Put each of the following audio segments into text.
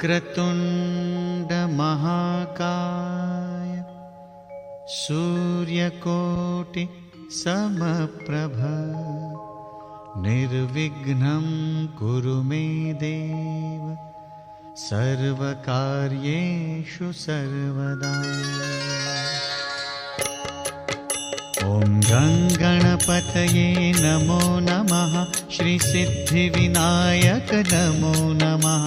वक्रतुण्ड महाकाय सूर्यकोटि समप्रभ निर्विघ्नं कुरु मे देव सर्वकार्येषु सर्वदा। ॐ गणपतये नमो नमः। श्री सिद्धिविनायक नमो नमः।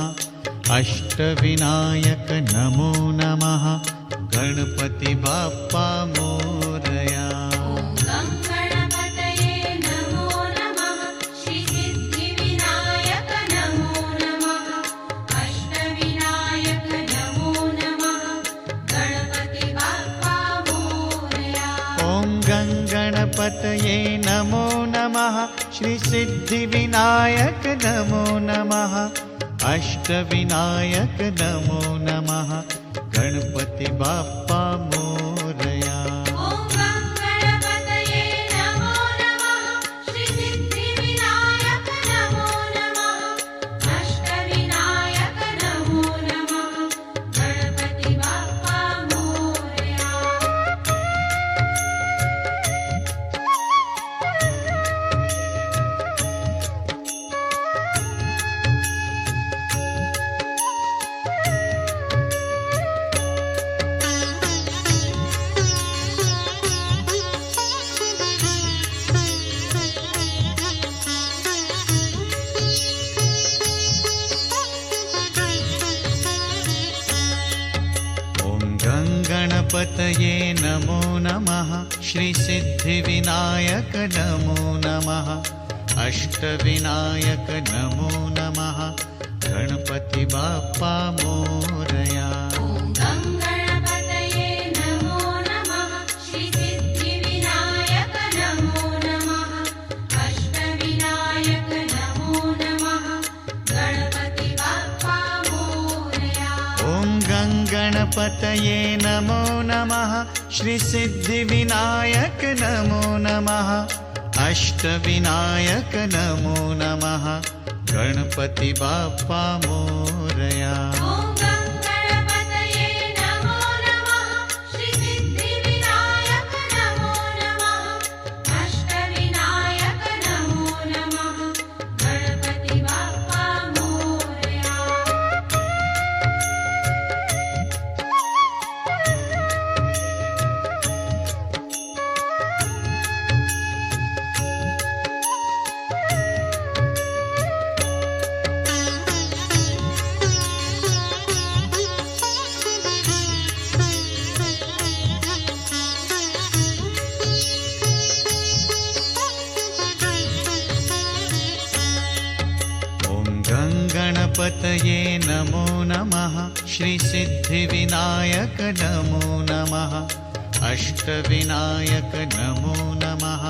अष्टविनायक नमो नमः। गणपति बाप्पा मोरया। गणपतये नमो नमः। श्री सिद्धिविनायक नमो नमः। अष्टविनायक नमो नमः। गणपति बाप्पा मोरया। गणपतये नमो नमः। श्री सिद्धिविनायक नमो नमः। अष्टविनायक नमो नमः। गणपति बाप्पा मोरया। गणपतये नमो नमः। श्री सिद्धिविनायक नमो नमः। अष्टविनायक नमो नमः। गणपति बाप्पा मोरया। गणपतये नमो नमः। श्री सिद्धिविनायक नमो नमः। अष्टविनायक नमो नमः।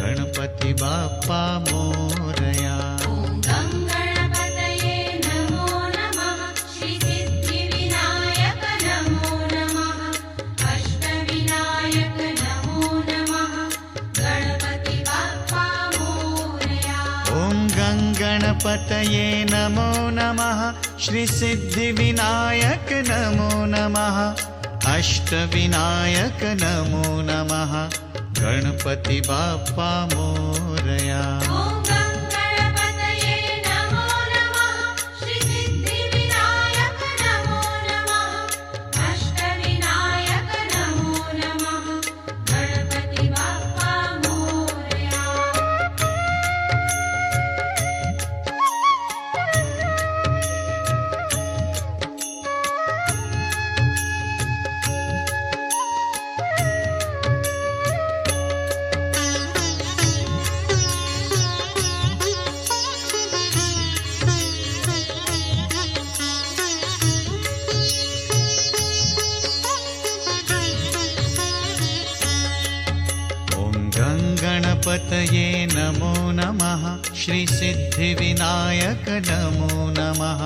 गणपति बाप्पा मोरया। गणपतये नमो नमः। श्री सिद्धिविनायक नमो नमः। अष्टविनायक नमो नमः। गणपति बाप्पा मोरया। गणपतये नमो नमः। श्री सिद्धिविनायक नमो नमः।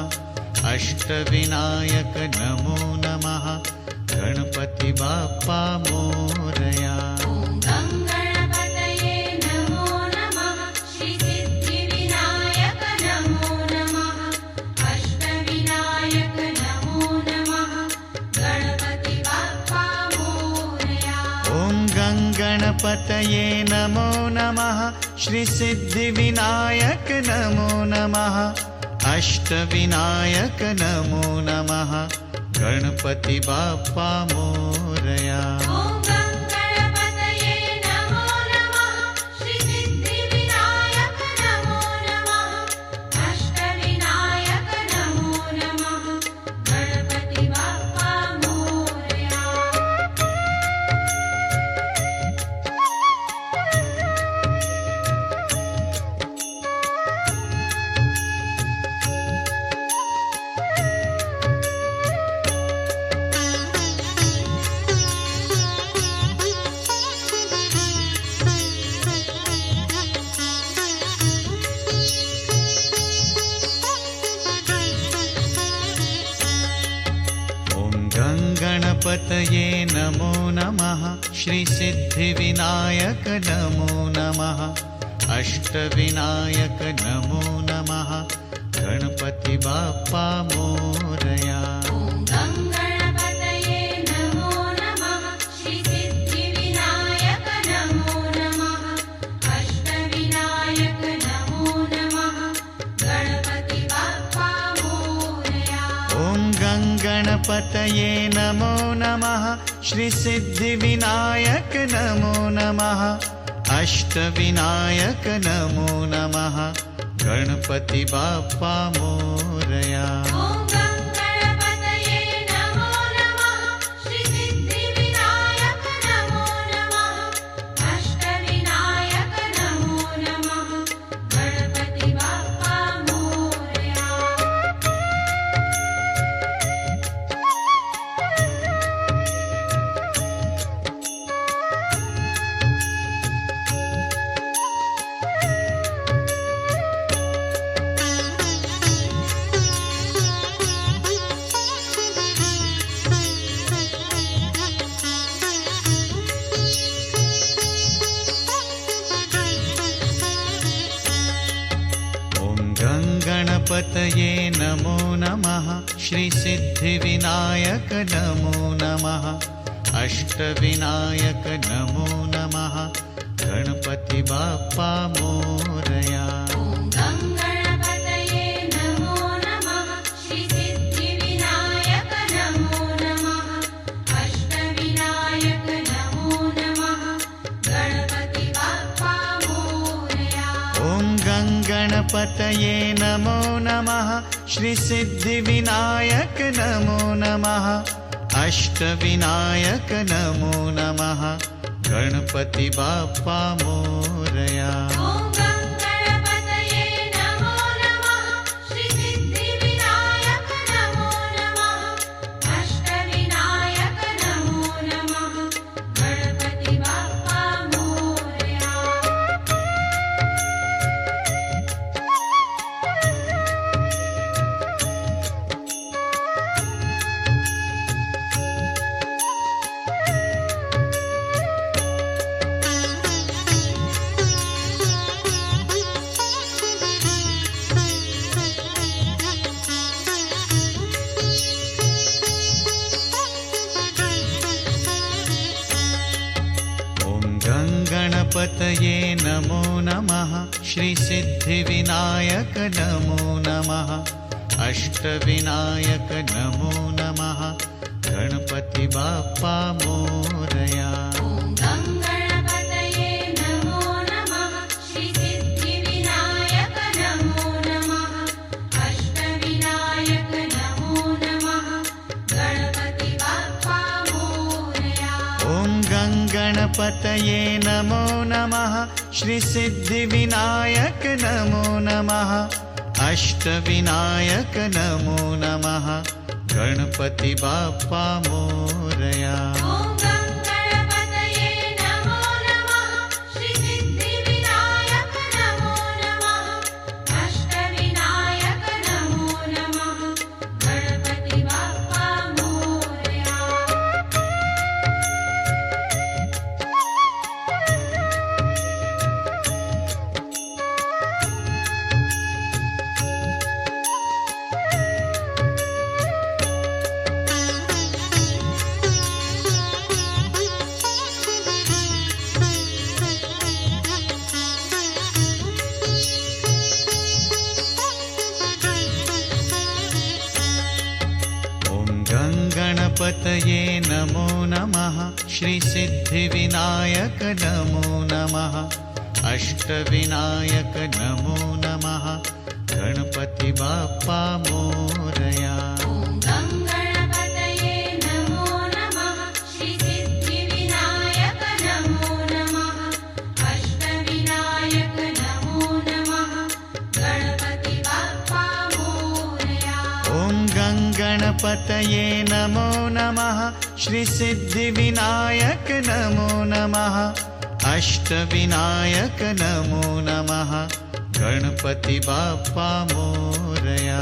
अष्टविनायक नमो नमः। गणपति बाप्पा मोरया। श्री सिद्धिविनायक नमो नमः। अष्टविनायक गणपतये नमो नमः श्रीसिद्धिविनायक नमो नमः अष्टविनायक नमो नमः गणपति बाप्पा मोरया। गणपतये नमो नमः श्रीसिद्धिविनायक नमो नमः अष्टविनायक नमो नमः गणपति बाप्पा मोरया। गणपतये नमो नमः श्रीसिद्धिविनायक नमो नमः अष्टविनायक नमो नमः गणपति बाप्पा मोरया। गणपतये नमो नमः श्रीसिद्धिविनायक नमो नमः अष्टविनायक नमो नमः गणपति बाप्पा मोरया। गणपतये नमो नमः श्रीसिद्धिविनायक नमो नमः अष्टविनायक नमो नमः गणपति बाप्पा मोरया। गणपतये नमो नमः श्रीसिद्धिविनायक नमो नमः अष्टविनायक नमो नमः गणपति बाप्पा मोरया। गणपतये नमो नमः श्रीसिद्धिविनायक नमो नमः अष्टविनायक नमो नमः गणपति बाप्पा मोरया। गणपतये नमो नमः श्रीसिद्धिविनायक नमो नमः अष्टविनायक नमो नमः गणपति बाप्पा मोरया। गणपतये नमो नमः श्रीसिद्धिविनायक नमो नमः अष्टविनायक नमो नमः गणपति बाप्पा मोरया।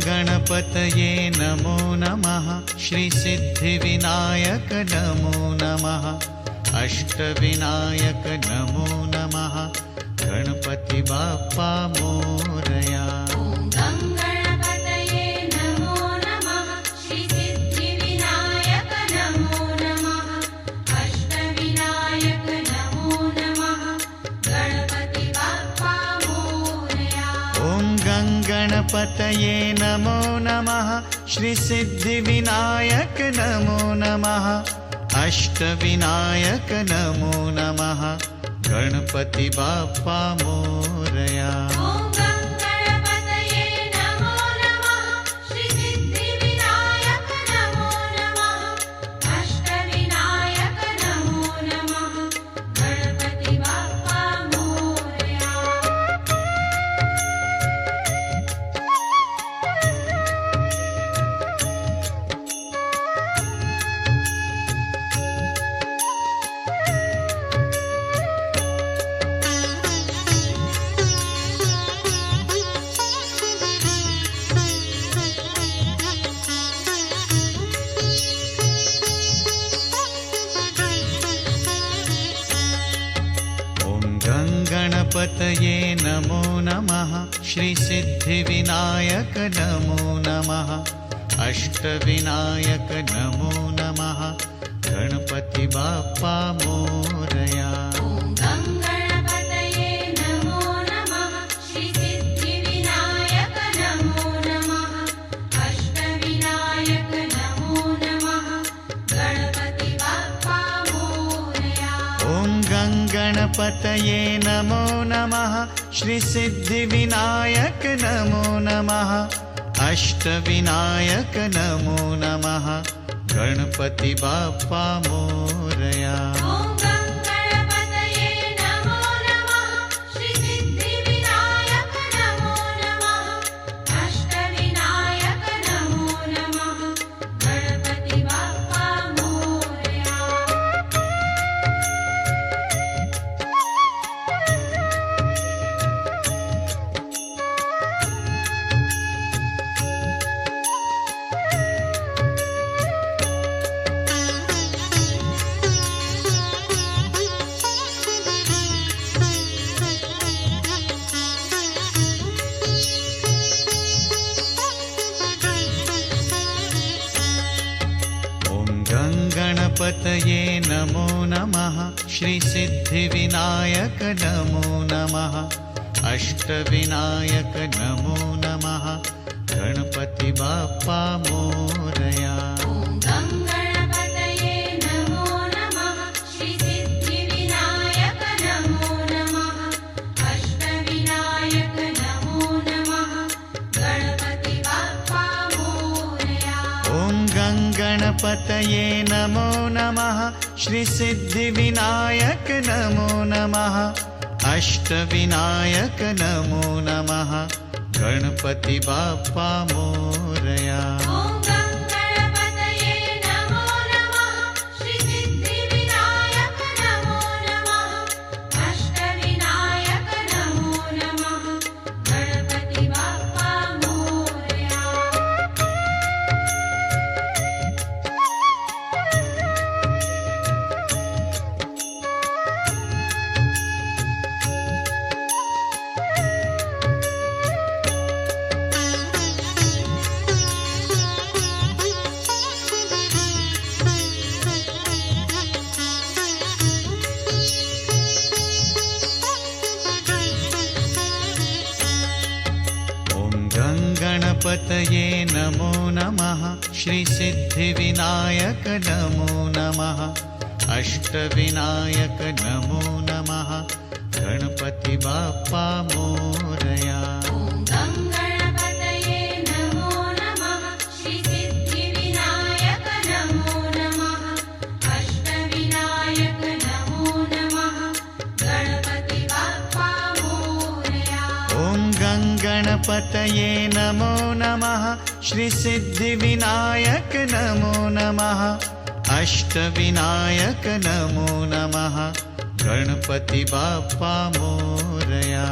गणपतये नमो नमः श्रीसिद्धिविनायक नमो नमः अष्टविनायक नमो नमः गणपति बाप्पा मोरया। गणपतये नमो नमः श्रीसिद्धिविनायक नमो नमः अष्टविनायक नमो नमः गणपति बाप्पा मोरया। गणपतये नमो नमः श्रीसिद्धिविनायक नमो नमः अष्टविनायक नमो नमः गणपति बाप्पा मोरया। गणपतये नमो नमः श्रीसिद्धिविनायक नमो नमः अष्टविनायक नमो नमः गणपति बाप्पा मोरया। गणपतये नमो नमः श्रीसिद्धिविनायक नमो नमः अष्टविनायक नमो नमः गणपति बाप्पा मोरया। गणपतये नमो नमः श्रीसिद्धिविनायक नमो नमः अष्टविनायक नमो नमः गणपति बाप्पा मोरया। गणपतये नमो नमः श्रीसिद्धिविनायक गणपतये नमो नमः श्रीसिद्धिविनायक नमो नमः अष्टविनायक नमो नमः गणपति बाप्पा मोरया। गणपतये नमो नमः श्रीसिद्धिविनायक नमो नमः अष्टविनायक नमो नमः गणपति बाप्पा मोरया।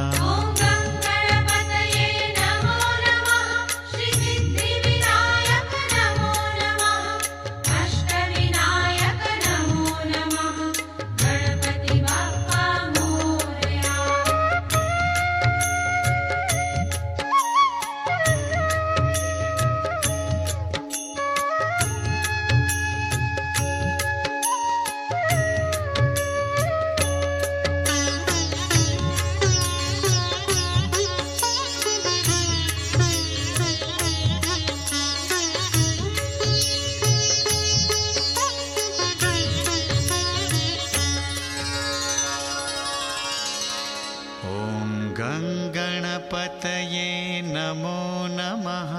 गणपतये नमो नमः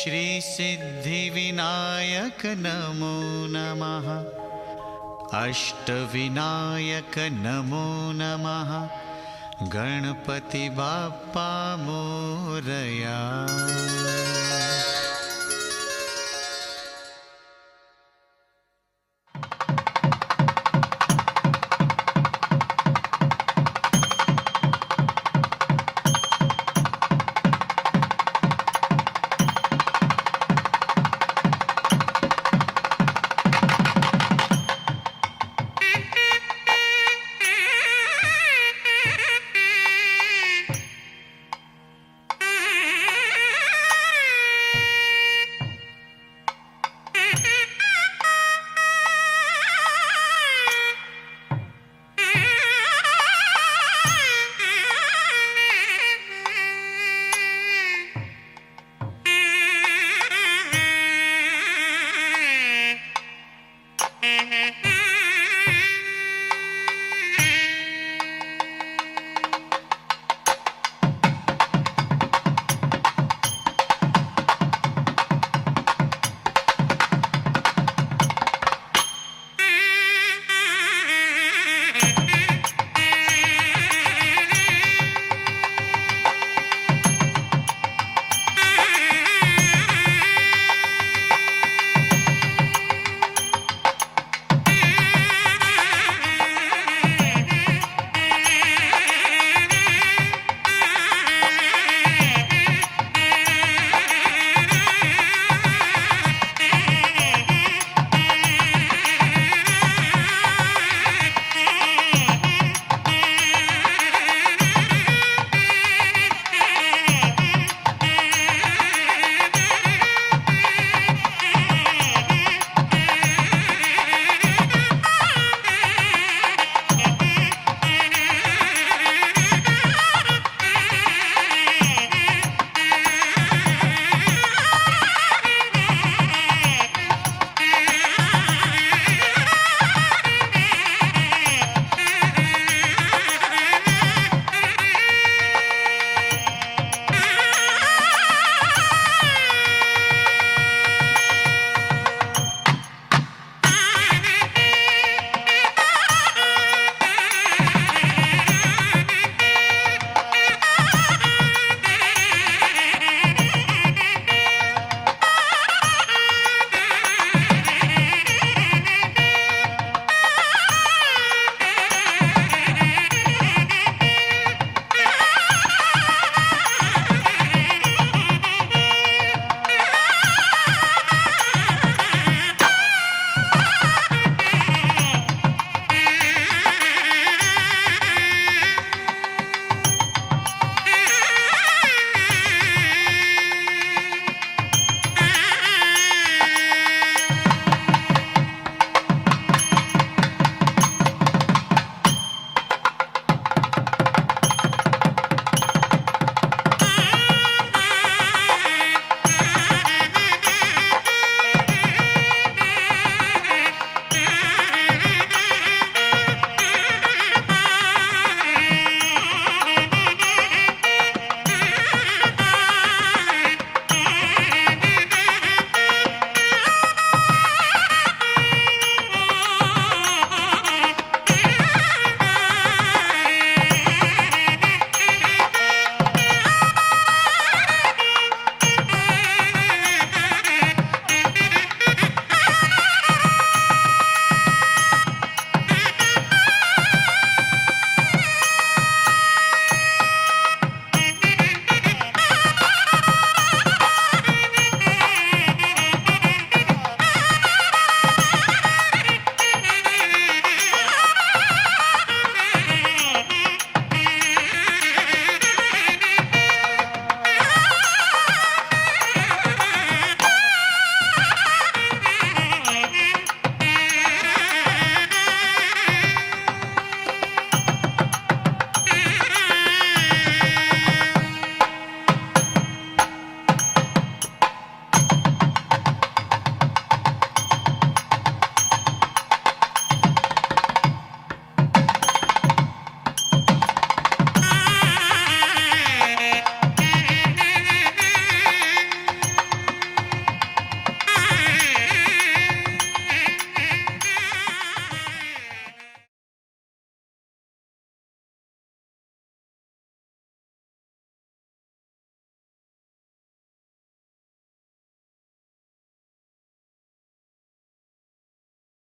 श्रीसिद्धिविनायक नमो नमः अष्टविनायक नमो नमः गणपति बाप्पा मोरया।